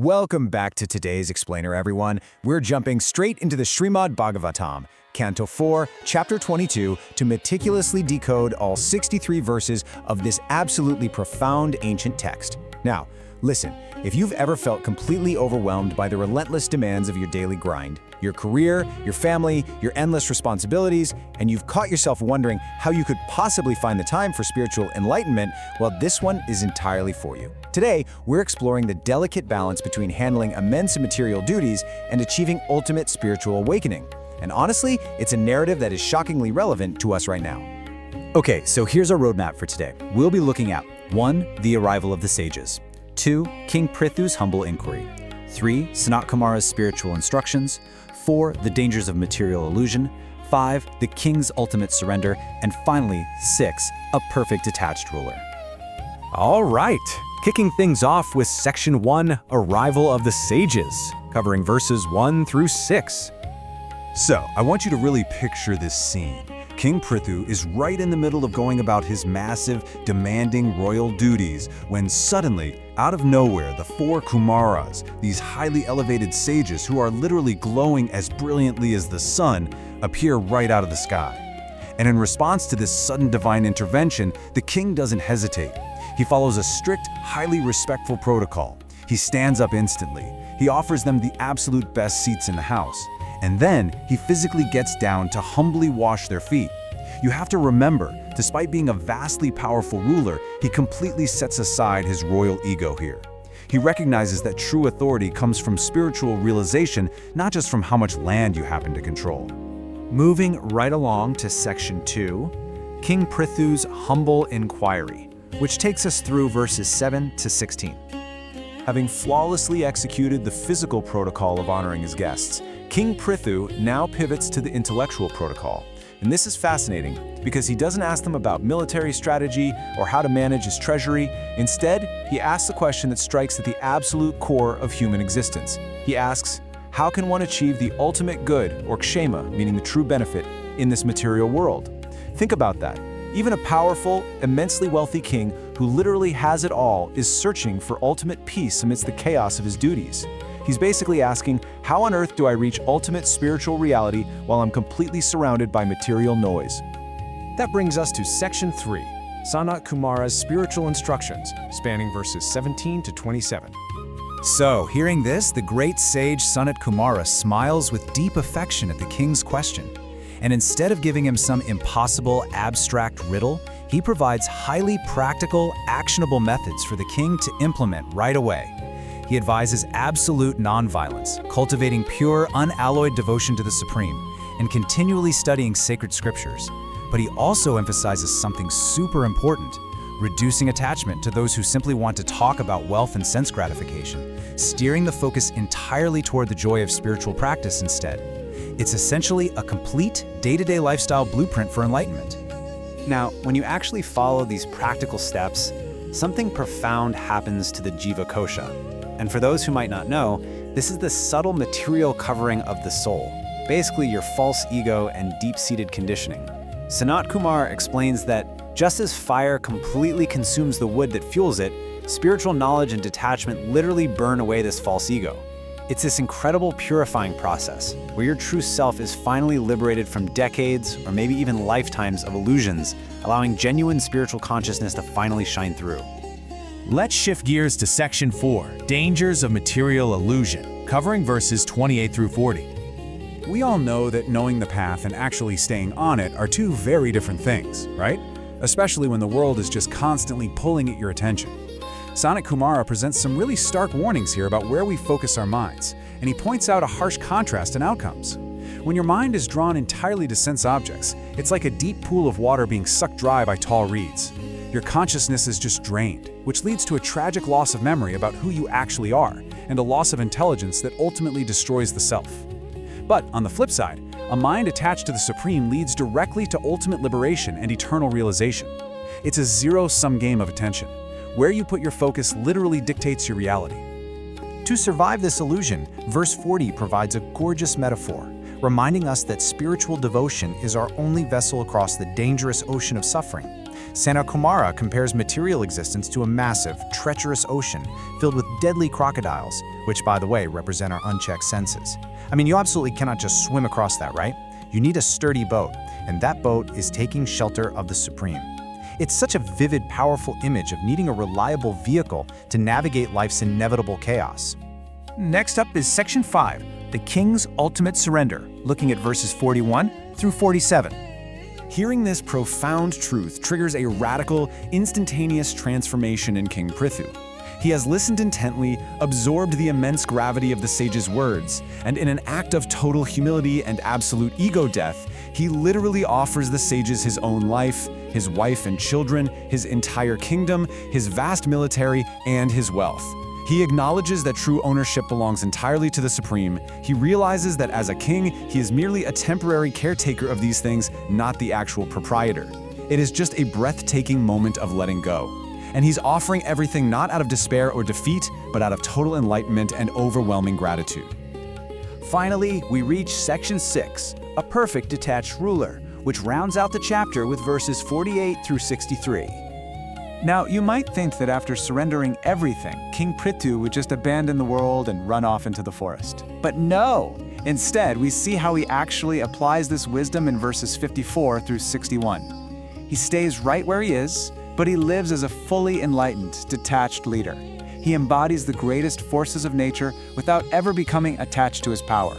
Welcome back to today's explainer, everyone. We're jumping straight into the Śrīmad Bhāgavatam, Canto 4, Chapter 22, to meticulously decode all 63 verses of this absolutely profound ancient text. Now, listen, if you've ever felt completely overwhelmed by the relentless demands of your daily grind, your career, your family, your endless responsibilities, and you've caught yourself wondering how you could possibly find the time for spiritual enlightenment, well, this one is entirely for you. Today, we're exploring the delicate balance between handling immense material duties and achieving ultimate spiritual awakening. And honestly, it's a narrative that is shockingly relevant to us right now. Okay, so here's our roadmap for today. We'll be looking at 1. The arrival of the sages. 2. King Prithu's humble inquiry. 3. Sanat-kumara's spiritual instructions. 4. The dangers of material illusion. 5. The king's ultimate surrender. And finally, 6. A perfect detached ruler. All right, kicking things off with Section 1, Arrival of the Sages, covering verses 1 through 6. So, I want you to really picture this scene. King Prithu is right in the middle of going about his massive, demanding royal duties when suddenly, out of nowhere, the 4 Kumaras, these highly elevated sages who are literally glowing as brilliantly as the sun, appear right out of the sky. And in response to this sudden divine intervention, the king doesn't hesitate. He follows a strict, highly respectful protocol. He stands up instantly. He offers them the absolute best seats in the house. And then he physically gets down to humbly wash their feet. You have to remember, despite being a vastly powerful ruler, he completely sets aside his royal ego here. He recognizes that true authority comes from spiritual realization, not just from how much land you happen to control. Moving right along to Section 2, King Prithu's humble inquiry, which takes us through verses 7 to 16. Having flawlessly executed the physical protocol of honoring his guests, King Prithu now pivots to the intellectual protocol. And this is fascinating because he doesn't ask them about military strategy or how to manage his treasury. Instead, he asks a question that strikes at the absolute core of human existence. He asks, how can one achieve the ultimate good, or kshema, meaning the true benefit, in this material world? Think about that. Even a powerful, immensely wealthy king who literally has it all is searching for ultimate peace amidst the chaos of his duties. He's basically asking, how on earth do I reach ultimate spiritual reality while I'm completely surrounded by material noise? That brings us to Section 3, Sanat-kumara's spiritual instructions, spanning verses 17 to 27. So, hearing this, the great sage Sanat-kumara smiles with deep affection at the king's question. And instead of giving him some impossible, abstract riddle, he provides highly practical, actionable methods for the king to implement right away. He advises absolute nonviolence, cultivating pure, unalloyed devotion to the Supreme, and continually studying sacred scriptures. But he also emphasizes something super important: reducing attachment to those who simply want to talk about wealth and sense gratification, steering the focus entirely toward the joy of spiritual practice instead. It's essentially a complete, day-to-day lifestyle blueprint for enlightenment. Now, when you actually follow these practical steps, something profound happens to the Jiva Kosha. And for those who might not know, this is the subtle material covering of the soul, basically your false ego and deep-seated conditioning. Sanat-kumara explains that just as fire completely consumes the wood that fuels it, spiritual knowledge and detachment literally burn away this false ego. It's this incredible purifying process, where your true self is finally liberated from decades or maybe even lifetimes of illusions, allowing genuine spiritual consciousness to finally shine through. Let's shift gears to Section 4, Dangers of Material Illusion, covering verses 28 through 40. We all know that knowing the path and actually staying on it are two very different things, right? Especially when the world is just constantly pulling at your attention. Sanat-kumara presents some really stark warnings here about where we focus our minds, and he points out a harsh contrast in outcomes. When your mind is drawn entirely to sense objects, it's like a deep pool of water being sucked dry by tall reeds. Your consciousness is just drained, which leads to a tragic loss of memory about who you actually are, and a loss of intelligence that ultimately destroys the self. But on the flip side, a mind attached to the Supreme leads directly to ultimate liberation and eternal realization. It's a zero-sum game of attention. Where you put your focus literally dictates your reality. To survive this illusion, verse 40 provides a gorgeous metaphor. reminding us that spiritual devotion is our only vessel across the dangerous ocean of suffering. Sanat-kumara compares material existence to a massive, treacherous ocean filled with deadly crocodiles, which, by the way, represent our unchecked senses. I mean, you absolutely cannot just swim across that, right? You need a sturdy boat, and that boat is taking shelter of the Supreme. It's such a vivid, powerful image of needing a reliable vehicle to navigate life's inevitable chaos. Next up is Section 5, the King's Ultimate Surrender, looking at verses 41 through 47. Hearing this profound truth triggers a radical, instantaneous transformation in King Prithu. He has listened intently, absorbed the immense gravity of the sage's words, and in an act of total humility and absolute ego death, he literally offers the sages his own life, his wife and children, his entire kingdom, his vast military, and his wealth. He acknowledges that true ownership belongs entirely to the Supreme. He realizes that as a king, he is merely a temporary caretaker of these things, not the actual proprietor. It is just a breathtaking moment of letting go. And he's offering everything not out of despair or defeat, but out of total enlightenment and overwhelming gratitude. Finally, we reach Section 6, a perfect detached ruler, which rounds out the chapter with verses 48 through 63. Now, you might think that after surrendering everything, King Prithu would just abandon the world and run off into the forest. But no! Instead, we see how he actually applies this wisdom in verses 54 through 61. He stays right where he is, but he lives as a fully enlightened, detached leader. He embodies the greatest forces of nature without ever becoming attached to his power.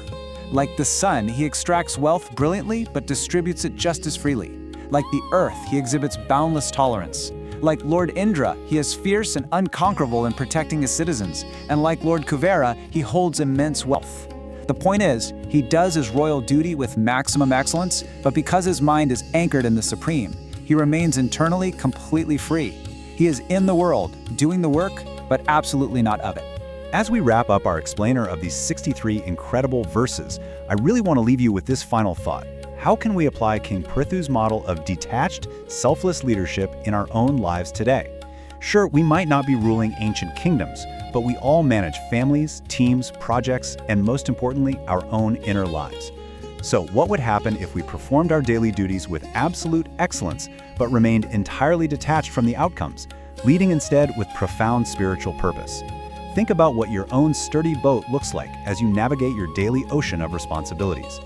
Like the sun, he extracts wealth brilliantly but distributes it just as freely. Like the earth, he exhibits boundless tolerance. Like Lord Indra, he is fierce and unconquerable in protecting his citizens. And like Lord Kuvera, he holds immense wealth. The point is, he does his royal duty with maximum excellence, but because his mind is anchored in the Supreme, he remains internally completely free. He is in the world, doing the work, but absolutely not of it. As we wrap up our explainer of these 63 incredible verses, I really want to leave you with this final thought. How can we apply King Prithu's model of detached, selfless leadership in our own lives today? Sure, we might not be ruling ancient kingdoms, but we all manage families, teams, projects, and most importantly, our own inner lives. So what would happen if we performed our daily duties with absolute excellence, but remained entirely detached from the outcomes, leading instead with profound spiritual purpose? Think about what your own sturdy boat looks like as you navigate your daily ocean of responsibilities.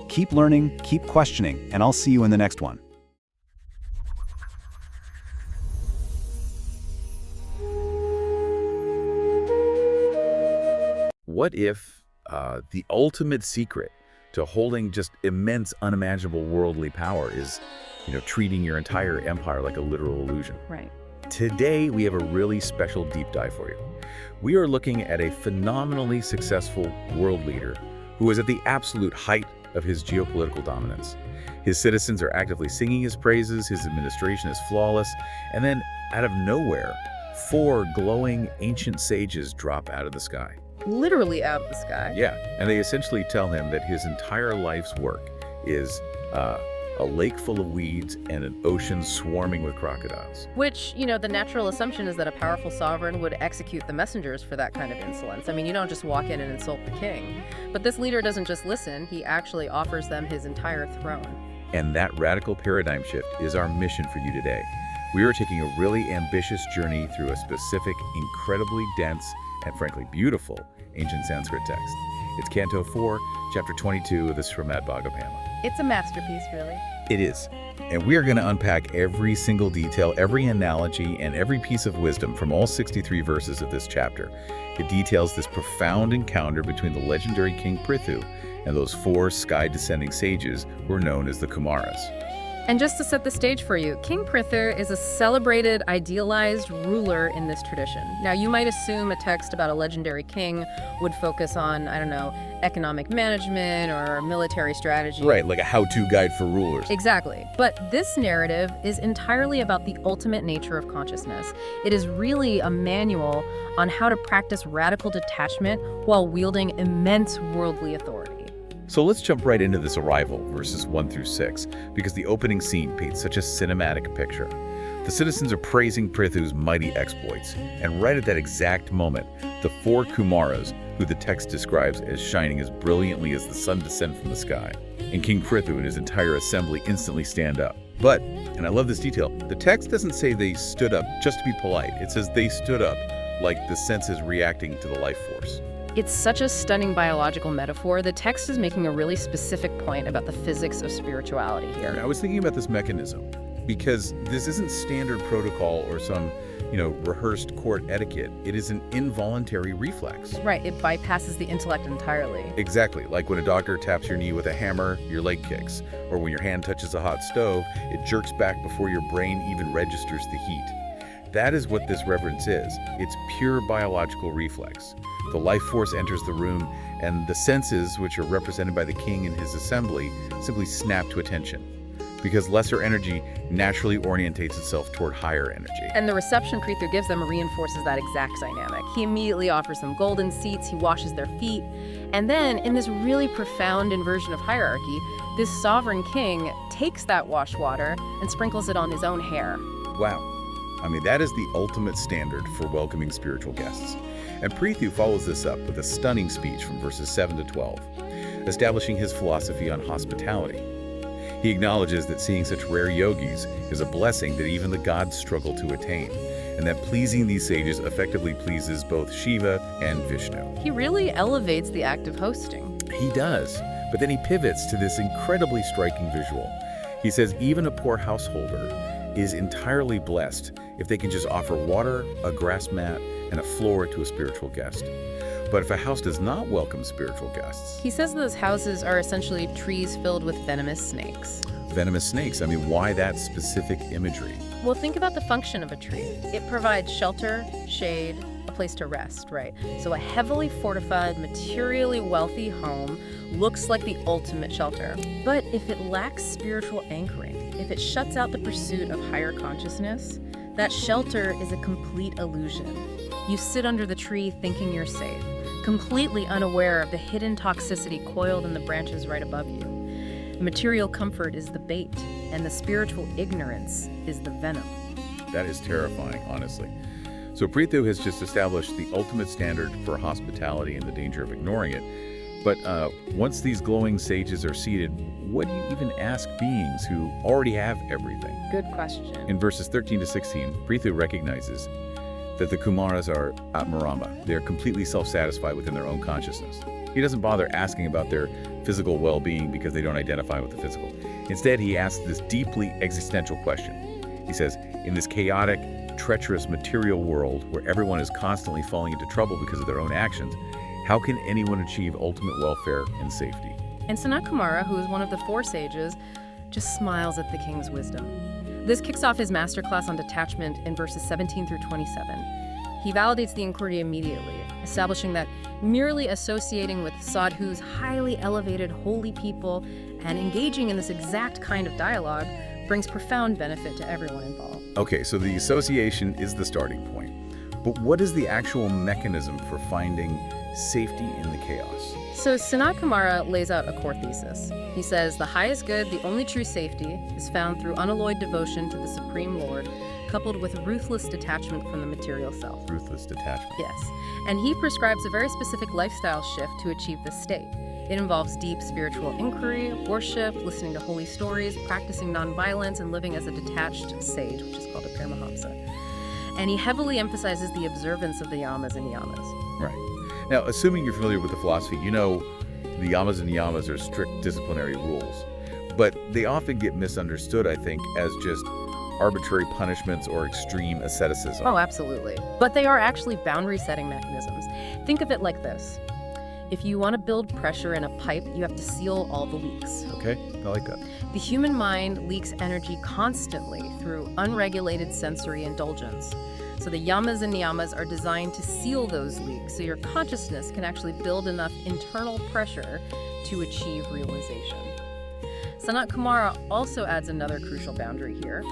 Keep learning, keep questioning, and I'll see you in the next one. What if the ultimate secret to holding just immense, unimaginable worldly power is, treating your entire empire like a literal illusion? Right. Today, we have a really special deep dive for you. We are looking at a phenomenally successful world leader who is at the absolute height of his geopolitical dominance. His citizens are actively singing his praises, his administration is flawless, and then, out of nowhere, 4 glowing ancient sages drop out of the sky. Literally out of the sky. Yeah, and they essentially tell him that his entire life's work is a lake full of weeds and an ocean swarming with crocodiles. Which, the natural assumption is that a powerful sovereign would execute the messengers for that kind of insolence. I mean, you don't just walk in and insult the king. But this leader doesn't just listen, he actually offers them his entire throne. And that radical paradigm shift is our mission for you today. We are taking a really ambitious journey through a specific, incredibly dense, and frankly beautiful ancient Sanskrit text. It's Canto 4, Chapter 22 of the Śrīmad Bhāgavatam. It's a masterpiece, really. It is. And we are going to unpack every single detail, every analogy, and every piece of wisdom from all 63 verses of this chapter. It details this profound encounter between the legendary King Prithu and those 4 sky-descending sages who are known as the Kumaras. And just to set the stage for you, King Prithu is a celebrated, idealized ruler in this tradition. Now, you might assume a text about a legendary king would focus on, economic management or military strategy. Right, like a how-to guide for rulers. Exactly. But this narrative is entirely about the ultimate nature of consciousness. It is really a manual on how to practice radical detachment while wielding immense worldly authority. So let's jump right into this arrival, verses 1 through 6, because the opening scene paints such a cinematic picture. The citizens are praising Prithu's mighty exploits, and right at that exact moment, the 4 Kumaras, who the text describes as shining as brilliantly as the sun descend from the sky. And King Prithu and his entire assembly instantly stand up. But, and I love this detail, the text doesn't say they stood up just to be polite. It says they stood up like the senses reacting to the life force. It's such a stunning biological metaphor. The text is making a really specific point about the physics of spirituality here. I was thinking about this mechanism because this isn't standard protocol or some, rehearsed court etiquette. It is an involuntary reflex. Right, it bypasses the intellect entirely. Exactly, like when a doctor taps your knee with a hammer, your leg kicks. Or when your hand touches a hot stove, it jerks back before your brain even registers the heat. That is what this reverence is. It's pure biological reflex. The life force enters the room, and the senses, which are represented by the king and his assembly, simply snap to attention. Because lesser energy naturally orientates itself toward higher energy. And the reception Prithu gives them reinforces that exact dynamic. He immediately offers them golden seats, he washes their feet, and then, in this really profound inversion of hierarchy, this sovereign king takes that washed water and sprinkles it on his own hair. Wow. That is the ultimate standard for welcoming spiritual guests. And Prithu follows this up with a stunning speech from verses 7 to 12, establishing his philosophy on hospitality. He acknowledges that seeing such rare yogis is a blessing that even the gods struggle to attain, and that pleasing these sages effectively pleases both Shiva and Vishnu. He really elevates the act of hosting. He does, but then he pivots to this incredibly striking visual. He says even a poor householder is entirely blessed if they can just offer water, a grass mat, and a floor to a spiritual guest. But if a house does not welcome spiritual guests... He says those houses are essentially trees filled with venomous snakes. Venomous snakes? Why that specific imagery? Well, think about the function of a tree. It provides shelter, shade, a place to rest, right? So a heavily fortified, materially wealthy home looks like the ultimate shelter. But if it lacks spiritual anchoring, if it shuts out the pursuit of higher consciousness, that shelter is a complete illusion. You sit under the tree thinking you're safe, completely unaware of the hidden toxicity coiled in the branches right above you. Material comfort is the bait, and the spiritual ignorance is the venom. That is terrifying, honestly. So Prithu has just established the ultimate standard for hospitality and the danger of ignoring it. But once these glowing sages are seated, what do you even ask beings who already have everything? Good question. In verses 13 to 16, Prithu recognizes that the Kumaras are Atmarama. They are completely self-satisfied within their own consciousness. He doesn't bother asking about their physical well-being because they don't identify with the physical. Instead, he asks this deeply existential question. He says, in this chaotic, treacherous material world where everyone is constantly falling into trouble because of their own actions, how can anyone achieve ultimate welfare and safety? And Sanat-kumara, who is one of the four sages, just smiles at the king's wisdom. This kicks off his masterclass on detachment in verses 17 through 27. He validates the inquiry immediately, establishing that merely associating with sadhus, highly elevated, holy people, and engaging in this exact kind of dialogue brings profound benefit to everyone involved. Okay, so the association is the starting point. But what is the actual mechanism for finding safety in the chaos? So Sanat-kumara lays out a core thesis. He says the highest good, the only true safety, is found through unalloyed devotion to the Supreme Lord, coupled with ruthless detachment from the material self. Ruthless detachment. Yes, and he prescribes a very specific lifestyle shift to achieve this state. It involves deep spiritual inquiry, worship, listening to holy stories, practicing nonviolence, and living as a detached sage, which is called a paramahamsa. And he heavily emphasizes the observance of the yamas and niyamas. Right. Now, assuming you're familiar with the philosophy, you know the yamas and niyamas are strict disciplinary rules. But they often get misunderstood, I think, as just arbitrary punishments or extreme asceticism. Oh, absolutely. But they are actually boundary-setting mechanisms. Think of it like this. If you want to build pressure in a pipe, you have to seal all the leaks. Okay, I like that. The human mind leaks energy constantly through unregulated sensory indulgence. So the yamas and niyamas are designed to seal those leaks so your consciousness can actually build enough internal pressure to achieve realization. Sanat-kumara also adds another crucial boundary here,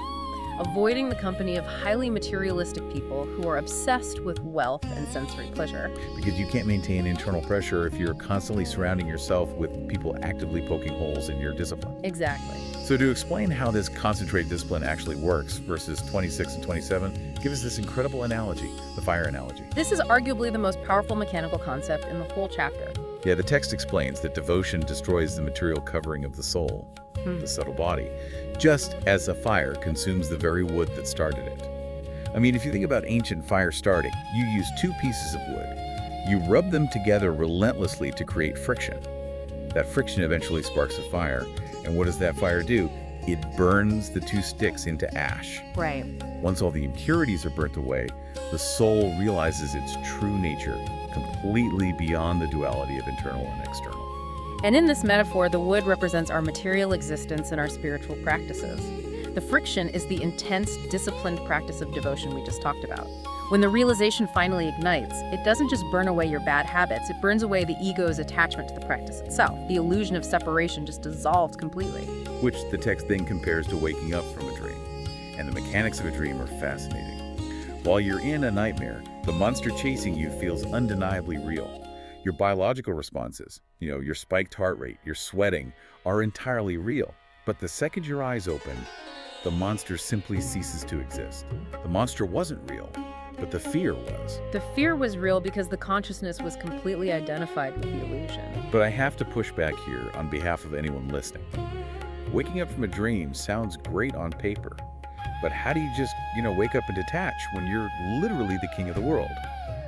avoiding the company of highly materialistic people who are obsessed with wealth and sensory pleasure. Because you can't maintain internal pressure if you're constantly surrounding yourself with people actively poking holes in your discipline. Exactly. So to explain how this concentrated discipline actually works, verses 26 and 27 give us this incredible analogy, the fire analogy. This is arguably the most powerful mechanical concept in the whole chapter. Yeah, the text explains that devotion destroys the material covering of the soul, the subtle body, just as a fire consumes the very wood that started it. I mean, if you think about ancient fire starting, you use two pieces of wood. You rub them together relentlessly to create friction. That friction eventually sparks a fire. And what does that fire do? It burns the two sticks into ash. Right. Once all the impurities are burnt away, the soul realizes its true nature, completely beyond the duality of internal and external. And in this metaphor, the wood represents our material existence and our spiritual practices. The friction is the intense, disciplined practice of devotion we just talked about. When the realization finally ignites, it doesn't just burn away your bad habits, it burns away the ego's attachment to the practice itself. The illusion of separation just dissolves completely. Which the text then compares to waking up from a dream. And the mechanics of a dream are fascinating. While you're in a nightmare, the monster chasing you feels undeniably real. Your biological responses, your spiked heart rate, your sweating, are entirely real. But the second your eyes open, the monster simply ceases to exist. The monster wasn't real, but the fear was. The fear was real because the consciousness was completely identified with the illusion. But I have to push back here on behalf of anyone listening. Waking up from a dream sounds great on paper, but how do you just, wake up and detach when you're literally the king of the world?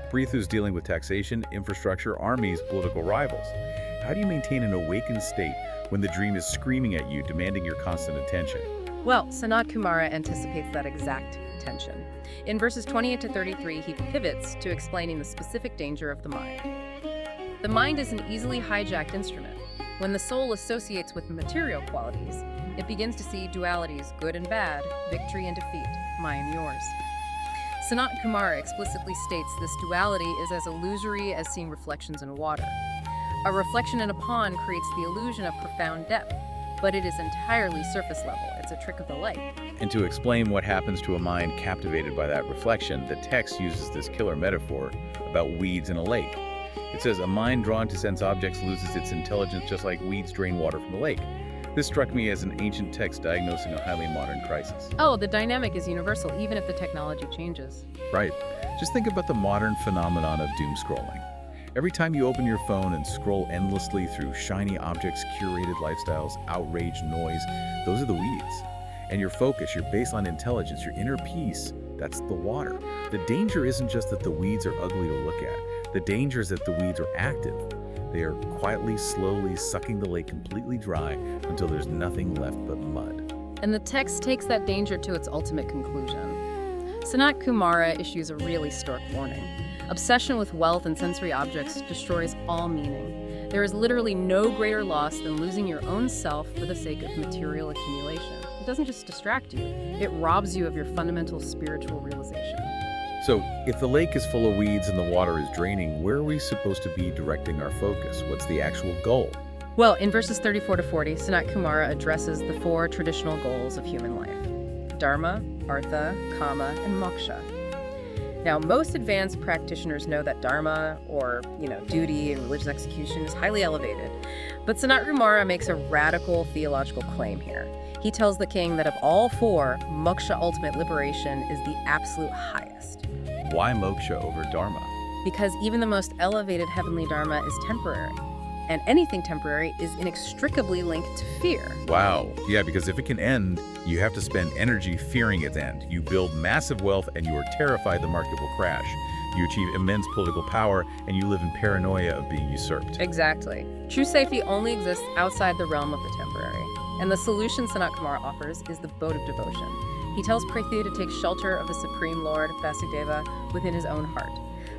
Prithu's dealing with taxation, infrastructure, armies, political rivals. How do you maintain an awakened state when the dream is screaming at you, demanding your constant attention? Well, Sanat-kumara anticipates that exact tension. In verses 28 to 33, he pivots to explaining the specific danger of the mind. The mind is an easily hijacked instrument. When the soul associates with material qualities, it begins to see dualities, good and bad, victory and defeat, mine, yours. Sanat-kumara explicitly states this duality is as illusory as seeing reflections in water. A reflection in a pond creates the illusion of profound depth, but it is entirely surface level. It's a trick of the light. And to explain what happens to a mind captivated by that reflection, the text uses this killer metaphor about weeds in a lake. It says, a mind drawn to sense objects loses its intelligence just like weeds drain water from a lake. This struck me as an ancient text diagnosing a highly modern crisis. Oh, the dynamic is universal, even if the technology changes. Right. Just think about the modern phenomenon of doom scrolling. Every time you open your phone and scroll endlessly through shiny objects, curated lifestyles, outrage, noise, those are the weeds. And your focus, your baseline intelligence, your inner peace, that's the water. The danger isn't just that the weeds are ugly to look at. The danger is that the weeds are active. They are quietly, slowly sucking the lake completely dry until there's nothing left but mud. And the text takes that danger to its ultimate conclusion. Sanat-kumara issues a really stark warning. Obsession with wealth and sensory objects destroys all meaning. There is literally no greater loss than losing your own self for the sake of material accumulation. It doesn't just distract you, it robs you of your fundamental spiritual realization. So, if the lake is full of weeds and the water is draining, where are we supposed to be directing our focus? What's the actual goal? Well, in verses 34 to 40, Sanat-kumara addresses the four traditional goals of human life: dharma, artha, kama, and moksha. Now, most advanced practitioners know that dharma, or, duty and religious execution, is highly elevated. But Sanat-kumara makes a radical theological claim here. He tells the king that of all four, moksha, ultimate liberation, is the absolute highest. Why moksha over dharma? Because even the most elevated heavenly dharma is temporary. And anything temporary is inextricably linked to fear. Wow. Yeah, because if it can end, you have to spend energy fearing its end. You build massive wealth and you are terrified the market will crash. You achieve immense political power and you live in paranoia of being usurped. Exactly. True safety only exists outside the realm of the temporary. And the solution Sanat-kumara offers is the boat of devotion. He tells Prithu to take shelter of the Supreme Lord, Vasudeva, within his own heart.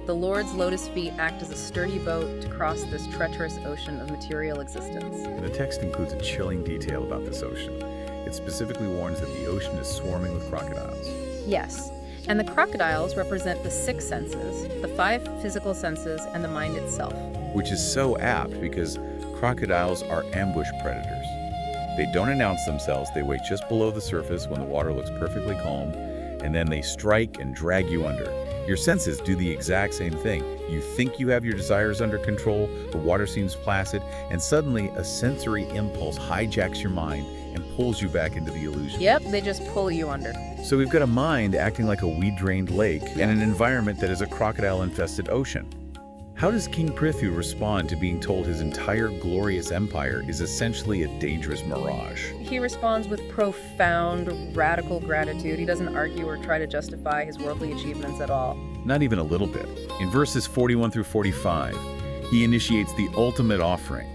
The Lord's lotus feet act as a sturdy boat to cross this treacherous ocean of material existence. And the text includes a chilling detail about this ocean. It specifically warns that the ocean is swarming with crocodiles. Yes, and the crocodiles represent the six senses, the five physical senses, and the mind itself. Which is so apt because crocodiles are ambush predators. They don't announce themselves, they wait just below the surface when the water looks perfectly calm, and then they strike and drag you under. Your senses do the exact same thing. You think you have your desires under control, the water seems placid, and suddenly a sensory impulse hijacks your mind and pulls you back into the illusion. Yep, they just pull you under. So we've got a mind acting like a weed-drained lake and an environment that is a crocodile-infested ocean. How does King Prithu respond to being told his entire glorious empire is essentially a dangerous mirage? He responds with profound, radical gratitude. He doesn't argue or try to justify his worldly achievements at all. Not even a little bit. In verses 41 through 45, he initiates the ultimate offering.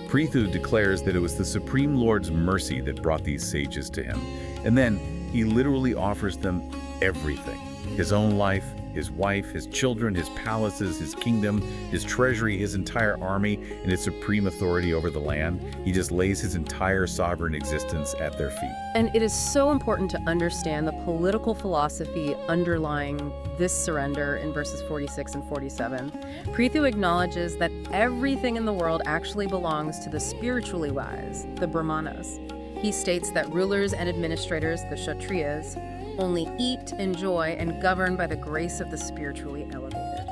Prithu declares that it was the Supreme Lord's mercy that brought these sages to him. And then he literally offers them everything. His own life, his wife, his children, his palaces, his kingdom, his treasury, his entire army, and his supreme authority over the land. He just lays his entire sovereign existence at their feet. And it is so important to understand the political philosophy underlying this surrender in verses 46 and 47. Prithu acknowledges that everything in the world actually belongs to the spiritually wise, the Brahmanas. He states that rulers and administrators, the Kshatriyas, only eat, enjoy, and govern by the grace of the spiritually elevated.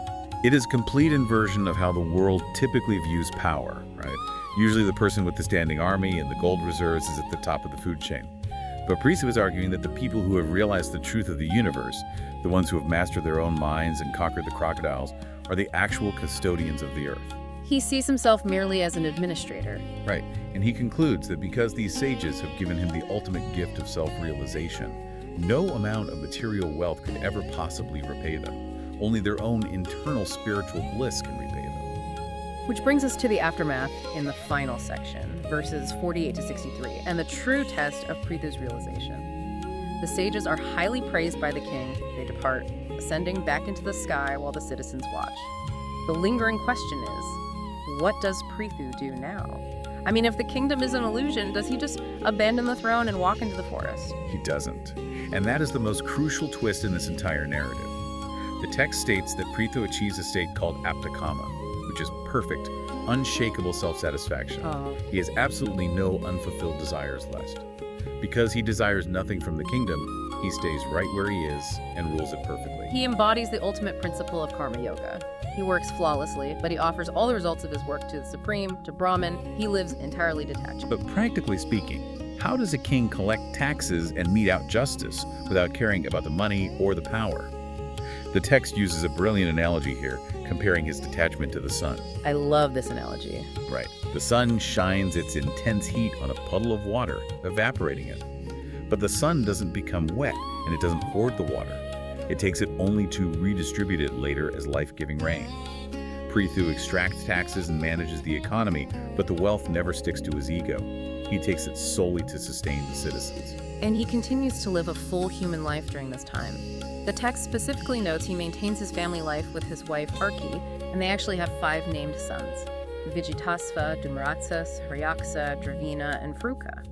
It is a complete inversion of how the world typically views power, right? Usually the person with the standing army and the gold reserves is at the top of the food chain. But Prithu is arguing that the people who have realized the truth of the universe, the ones who have mastered their own minds and conquered the crocodiles, are the actual custodians of the earth. He sees himself merely as an administrator. Right, and he concludes that because these sages have given him the ultimate gift of self-realization, no amount of material wealth could ever possibly repay them. Only their own internal spiritual bliss can repay them. Which brings us to the aftermath in the final section, verses 48 to 63, and the true test of Prithu's realization. The sages are highly praised by the king. They depart, ascending back into the sky while the citizens watch. The lingering question is, what does Prithu do now? I mean, if the kingdom is an illusion, does he just abandon the throne and walk into the forest? He doesn't. And that is the most crucial twist in this entire narrative. The text states that Prithu achieves a state called aptakama, which is perfect, unshakable self-satisfaction. He has absolutely no unfulfilled desires left. Because he desires nothing from the kingdom, he stays right where he is and rules it perfectly. He embodies the ultimate principle of karma yoga. He works flawlessly, but he offers all the results of his work to the Supreme, to Brahman. He lives entirely detached. But practically speaking, how does a king collect taxes and mete out justice without caring about the money or the power? The text uses a brilliant analogy here, comparing his detachment to the sun. I love this analogy. Right. The sun shines its intense heat on a puddle of water, evaporating it. But the sun doesn't become wet, and it doesn't hoard the water. It takes it only to redistribute it later as life-giving rain. Prithu extracts taxes and manages the economy, but the wealth never sticks to his ego. He takes it solely to sustain the citizens. And he continues to live a full human life during this time. The text specifically notes he maintains his family life with his wife Arki, and they actually have 5 named sons: Vijitasva, Dumaratsas, Haryaksa, Dravina, and Fruka.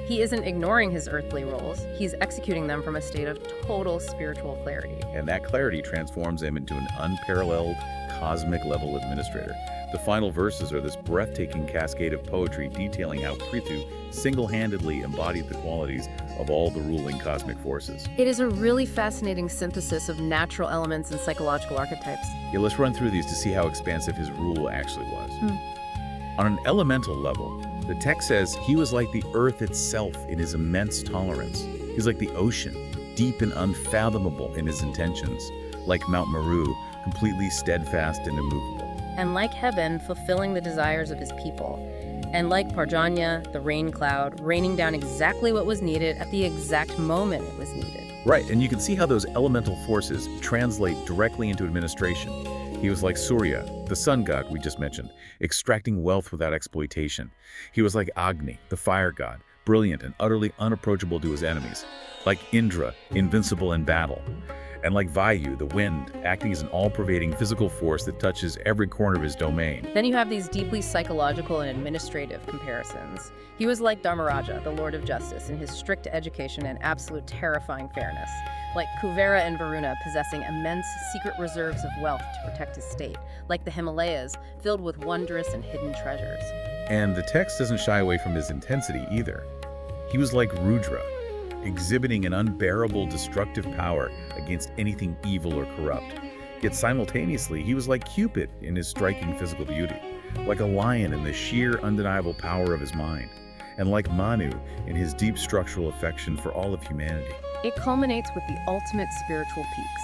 He isn't ignoring his earthly roles, he's executing them from a state of total spiritual clarity. And that clarity transforms him into an unparalleled, cosmic-level administrator. The final verses are this breathtaking cascade of poetry detailing how Prithu single-handedly embodied the qualities of all the ruling cosmic forces. It is a really fascinating synthesis of natural elements and psychological archetypes. Yeah, let's run through these to see how expansive his rule actually was. On an elemental level, the text says he was like the earth itself in his immense tolerance. He's like the ocean, deep and unfathomable in his intentions, like Mount Meru, completely steadfast and immovable. And like heaven, fulfilling the desires of his people. And like Parjanya, the rain cloud, raining down exactly what was needed at the exact moment it was needed. Right, and you can see how those elemental forces translate directly into administration. He was like Surya, the sun god we just mentioned, extracting wealth without exploitation. He was like Agni, the fire god, brilliant and utterly unapproachable to his enemies. Like Indra, invincible in battle. And like Vayu, the wind, acting as an all-pervading physical force that touches every corner of his domain. Then you have these deeply psychological and administrative comparisons. He was like Dharmaraja, the Lord of Justice, in his strict education and absolute terrifying fairness. Like Kuvera and Varuna, possessing immense secret reserves of wealth to protect his state. Like the Himalayas, filled with wondrous and hidden treasures. And the text doesn't shy away from his intensity either. He was like Rudra, exhibiting an unbearable destructive power against anything evil or corrupt. Yet simultaneously, he was like Cupid in his striking physical beauty, like a lion in the sheer undeniable power of his mind. and like Manu in his deep structural affection for all of humanity. It culminates with the ultimate spiritual peaks.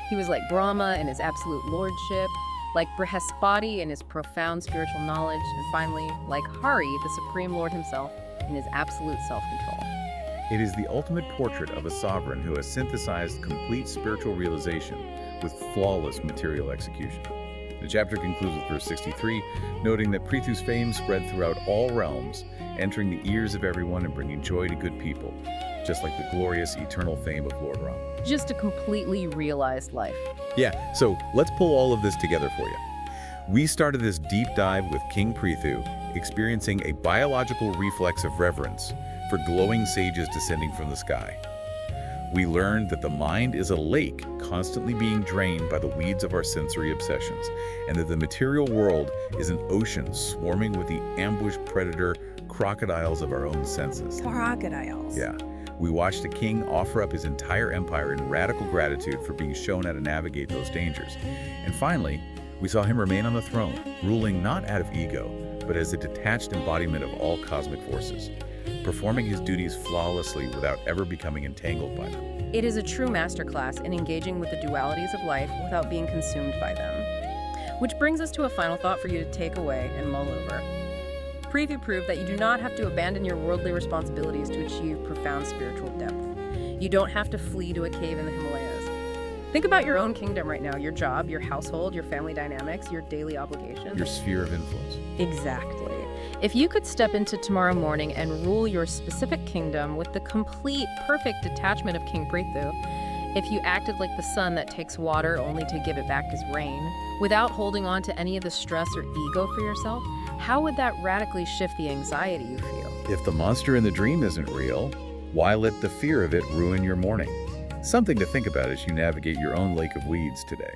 He was like Brahma in his absolute lordship, like Brihaspati in his profound spiritual knowledge, and finally, like Hari, the Supreme Lord himself, in his absolute self-control. It is the ultimate portrait of a sovereign who has synthesized complete spiritual realization with flawless material execution. The chapter concludes with verse 63, noting that Prithu's fame spread throughout all realms, entering the ears of everyone and bringing joy to good people, just like the glorious eternal fame of Lord Rama. Just a completely realized life. Yeah, so let's pull all of this together for you. We started this deep dive with King Prithu, experiencing a biological reflex of reverence for glowing sages descending from the sky. We learned that the mind is a lake constantly being drained by the weeds of our sensory obsessions, and that the material world is an ocean swarming with the ambushed predator crocodiles of our own senses. Crocodiles. Yeah. We watched a king offer up his entire empire in radical gratitude for being shown how to navigate those dangers. And finally, we saw him remain on the throne, ruling not out of ego, but as a detached embodiment of all cosmic forces, performing his duties flawlessly without ever becoming entangled by them. It is a true masterclass in engaging with the dualities of life without being consumed by them. Which brings us to a final thought for you to take away and mull over. Prithu proved that you do not have to abandon your worldly responsibilities to achieve profound spiritual depth. You don't have to flee to a cave in the Himalayas. Think about your own kingdom right now, your job, your household, your family dynamics, your daily obligations. Your sphere of influence. Exactly. If you could step into tomorrow morning and rule your specific kingdom with the complete, perfect detachment of King Prithu, if you acted like the sun that takes water only to give it back as rain, without holding on to any of the stress or ego for yourself, how would that radically shift the anxiety you feel? If the monster in the dream isn't real, why let the fear of it ruin your morning? Something to think about as you navigate your own lake of weeds today.